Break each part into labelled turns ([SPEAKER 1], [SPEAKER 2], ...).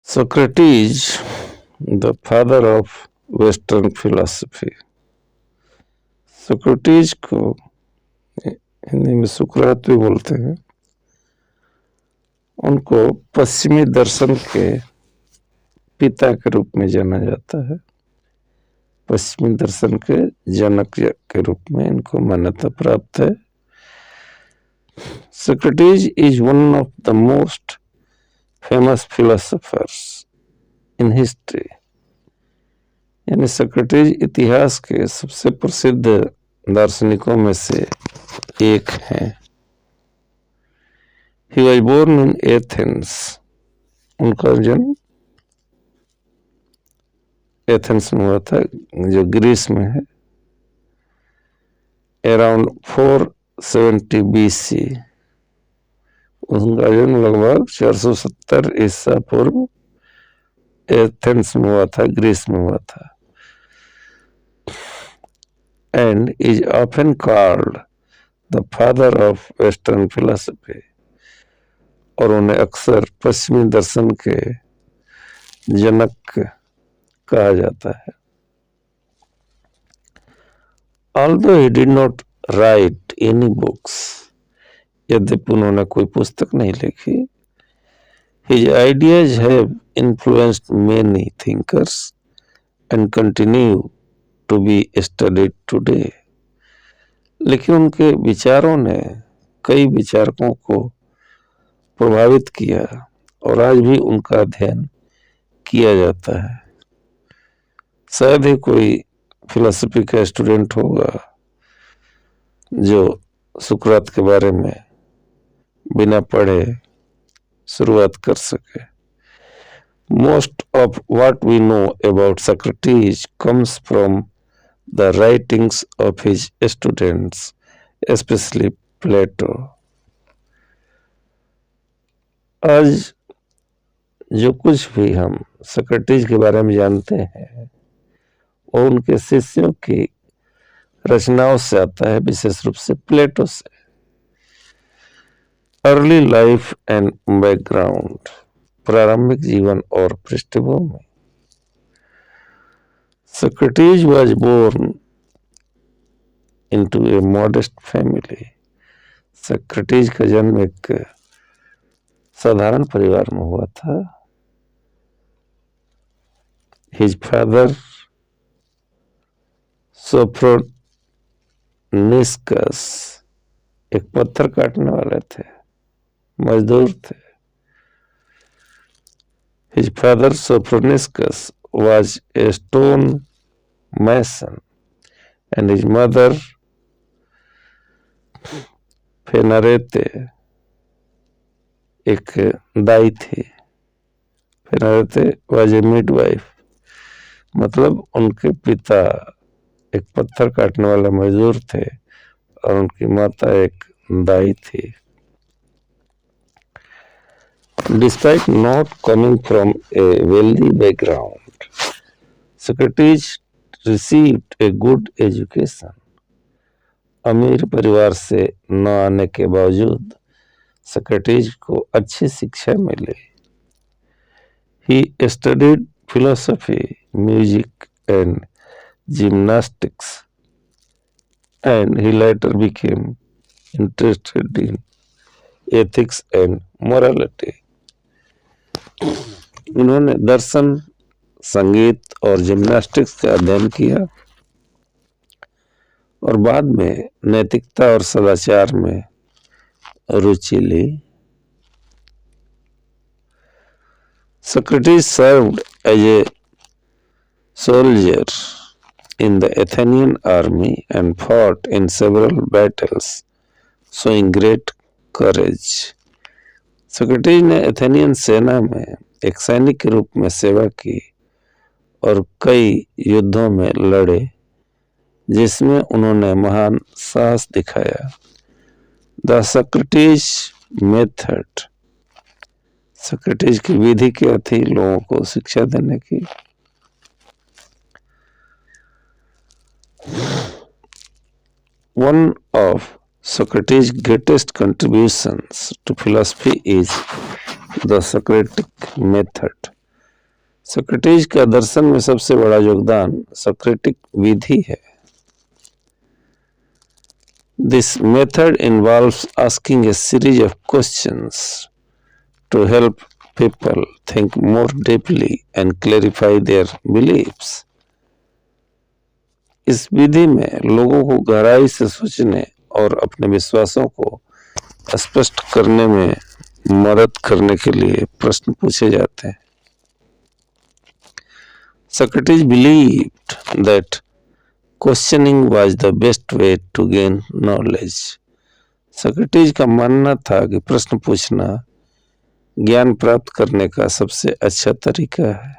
[SPEAKER 1] Socrates, the father of Western philosophy. Socrates को हिंदी में सुकरात भी बोलते हैं। उनको पश्चिमी दर्शन के पिता के रूप में जाना जाता है। पश्चिमी दर्शन के जनक के रूप में इनको मान्यता प्राप्त है। Socrates is one of the most famous philosophers in history. यानी सोक्रेटिस इतिहास के सबसे प्रसिद्ध दार्शनिकों में से एक हैं। He was born in Athens. उनका जन्म एथेंस में हुआ था, जो ग्रीस में है। अराउंड 470 BC उनका जन्म लगभग 470 ईसा पूर्व एथेंस में हुआ था, ग्रीस में हुआ था। And is often called the father of Western philosophy. और उन्हें अक्सर पश्चिमी दर्शन के जनक कहा जाता है। Although he did not write any books, यद्यपि उन्होंने कोई पुस्तक नहीं लिखी, his ideas have influenced many thinkers and continue to be studied today. लेकिन उनके विचारों ने कई विचारकों को प्रभावित किया और आज भी उनका अध्ययन किया जाता है। शायद ही कोई फिलॉसफी का स्टूडेंट होगा जो सुकरात के बारे में बिना पढ़े शुरुआत कर सके। Most of what we know about Socrates comes from the writings of his students, especially Plato. आज जो कुछ भी हम सोक्रेटिस के बारे में जानते हैं वो उनके शिष्यों की रचनाओं से आता है, विशेष रूप से प्लेटो से। अर्ली लाइफ एंड बैकग्राउंड, प्रारंभिक जीवन और पृष्ठभूमि। Socrates was born into a modest family. Socrates का जन्म एक साधारण परिवार में हुआ था। His father Sophroniscus एक पत्थर काटने वाले थे, मजदूर थे। His father Sophroniscus was a stone mason and his mother Phenarete एक दाई थी। Phenarete was a midwife, मतलब उनके पिता एक पत्थर काटने वाला मजदूर थे और उनकी माता एक दाई थी। Despite not coming from a wealthy background, Socrates received a good education. अमीर परिवार से न आने के बावजूद सोक्रेटिस को अच्छी शिक्षा मिली। He studied philosophy, music and gymnastics, and he later became interested in ethics and morality. उन्होंने दर्शन, संगीत और जिम्नास्टिक्स का अध्ययन किया और बाद में नैतिकता और सदाचार में रुचि ली। Socrates served as a soldier in the Athenian army and fought in several battles, showing great courage. Socrates ने एथेनियन सेना में एक सैनिक के रूप में सेवा की और कई युद्धों में लड़े, जिसमें उन्होंने महान साहस दिखाया। द सोक्रेटिस मेथड, सोक्रेटिस की विधि क्या थी लोगों को शिक्षा देने की? One of Socrates' greatest contributions to philosophy is the Socratic method. Socrates का दर्शन में सबसे बड़ा योगदान सोक्रेटिक विधि है। This method involves asking a series of questions to help people think more deeply and clarify their beliefs. इस विधि में लोगों को गहराई से सोचने और अपने विश्वासों को स्पष्ट करने में मदद करने के लिए प्रश्न पूछे जाते हैं। Socrates believed that questioning was the best way to gain knowledge. Socrates का मानना था कि प्रश्न पूछना ज्ञान प्राप्त करने का सबसे अच्छा तरीका है।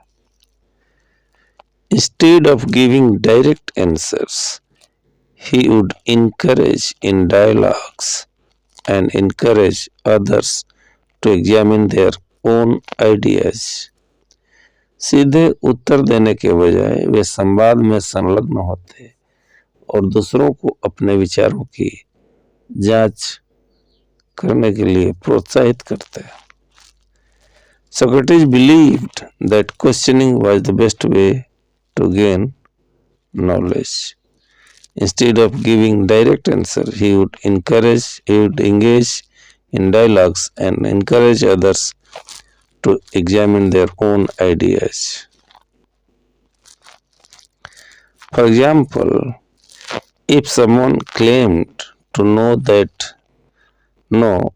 [SPEAKER 1] Instead of giving direct answers, he would encourage in dialogues and encourage others to examine their own ideas. सीधे उत्तर देने के बजाय वे संवाद में संलग्न होते और दूसरों को अपने विचारों की जांच करने के लिए प्रोत्साहित करते। Socrates believed that questioning was the best way to gain knowledge. Instead of giving direct answer, he would engage in dialogues and encourage others to examine their own ideas. For example, if someone claimed to know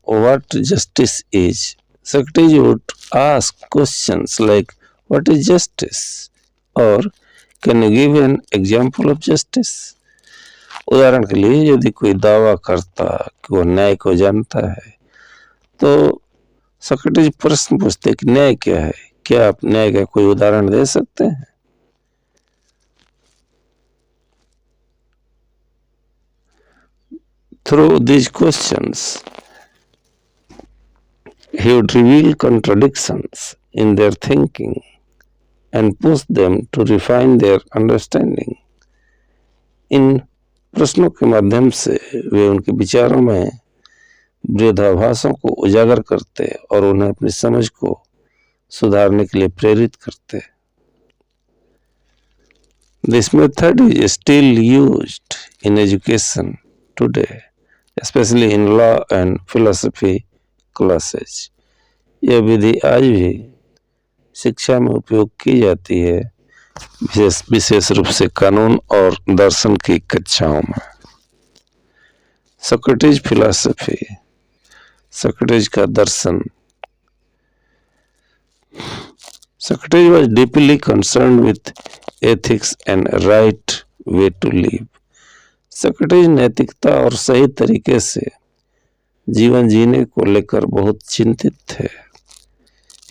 [SPEAKER 1] what justice is, Socrates would ask questions like, "What is justice?" or "Can you give an example of justice?" उदाहरण के लिए यदि कोई दावा करता कि वो न्याय को जानता है तो सोक्रेटिस प्रश्न पूछते कि न्याय क्या है, क्या आप न्याय का कोई उदाहरण दे सकते हैं? Through these questions, he would reveal contradictions in their thinking and push them to refine their understanding. इन प्रश्नों के माध्यम से वे उनके विचारों में विरोधाभासों को उजागर करते और उन्हें अपनी समझ को सुधारने के लिए प्रेरित करते। This method is still used in education today, especially in law and philosophy classes. यह विधि आज भी शिक्षा में उपयोग की जाती है, विशेष रूप से कानून और दर्शन की कक्षाओं में। सोक्रेटिस फिलॉसफी, सोक्रेटिस का दर्शन। Socrates was deeply concerned with ethics and right way to live. Socrates नैतिकता और सही तरीके से जीवन जीने को लेकर बहुत चिंतित थे।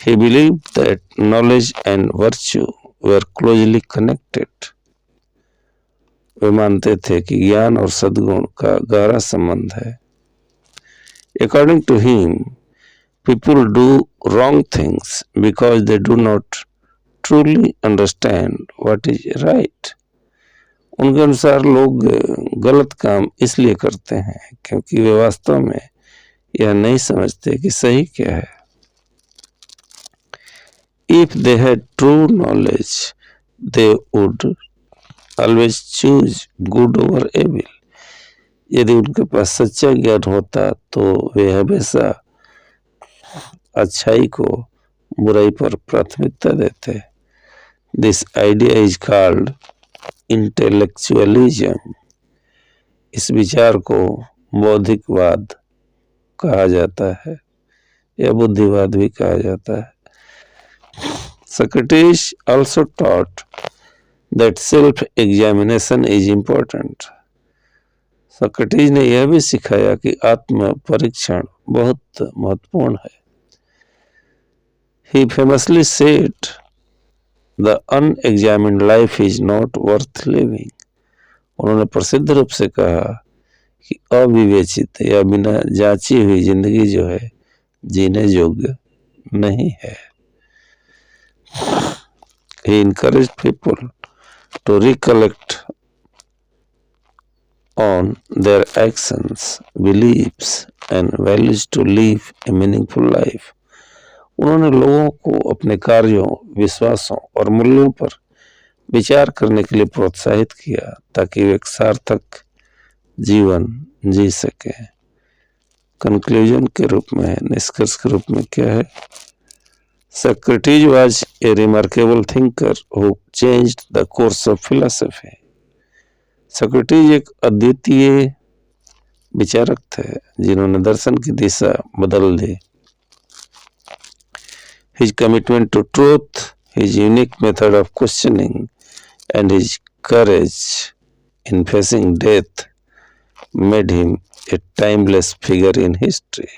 [SPEAKER 1] He believed that knowledge and virtue were closely connected. वे मानते थे कि ज्ञान और सद्गुण का गहरा संबंध है। According to him, people do wrong things because they do not truly understand what is right. उनके अनुसार लोग गलत काम इसलिए करते हैं क्योंकि वे वास्तव में यह नहीं समझते कि सही क्या है। If they had true knowledge, they would always choose good over evil. यदि उनके पास सच्चा ज्ञान होता तो वे हमेशा अच्छाई को बुराई पर प्राथमिकता देते। This idea is called intellectualism. इस विचार को बौद्धिकवाद कहा जाता है या बुद्धिवाद भी कहा जाता है। Socrates also taught that self-examination is important. Socrates ने यह भी सिखाया कि आत्म परीक्षण बहुत महत्वपूर्ण है। He famously said, "The unexamined life is not worth living." उन्होंने प्रसिद्ध रूप से कहा कि अविवेचित या बिना जांची हुई जिंदगी जो है जीने योग्य नहीं है। He encouraged people to recollect on their actions, beliefs and values to live a meaningful life. उन्होंने लोगों को अपने कार्यों, विश्वासों और मूल्यों पर विचार करने के लिए प्रोत्साहित किया ताकि वे एक सार्थक जीवन जी सके। कंक्लूजन के रूप में, निष्कर्ष के रूप में क्या है? Socrates was a remarkable thinker who changed the course of philosophy. Socrates एक अद्वितीय विचारक थे जिन्होंने दर्शन की दिशा बदल दी। His commitment to truth, his unique method of questioning, and his courage in facing death made him a timeless figure in history.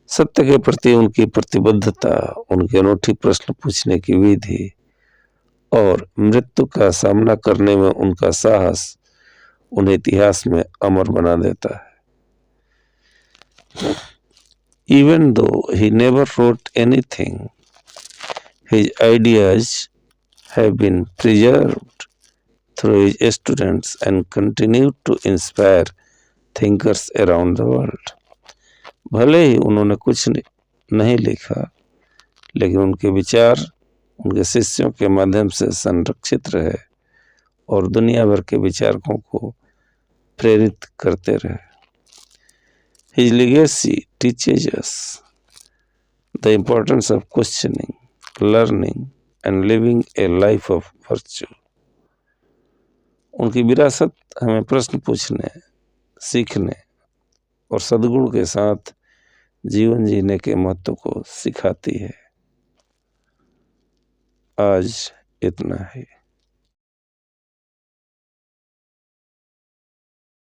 [SPEAKER 1] सत्य के प्रति उनकी प्रतिबद्धता, उनकी अनूठी प्रश्न पूछने की विधि और मृत्यु का सामना करने में उनका साहस उन्हें इतिहास में अमर बना देता है। Even though he never wrote anything, his ideas have been preserved through his students and continue to inspire thinkers around the world. भले ही उन्होंने कुछ नहीं लिखा, लेकिन उनके विचार उनके शिष्यों के माध्यम से संरक्षित रहे और दुनिया भर के विचारकों को प्रेरित करते रहे। His legacy teaches us the importance of questioning, learning and living a life of virtue. उनकी विरासत हमें प्रश्न पूछने, सीखने और सद्गुण के साथ जीवन जीने के महत्व को सिखाती है। आज इतना ही।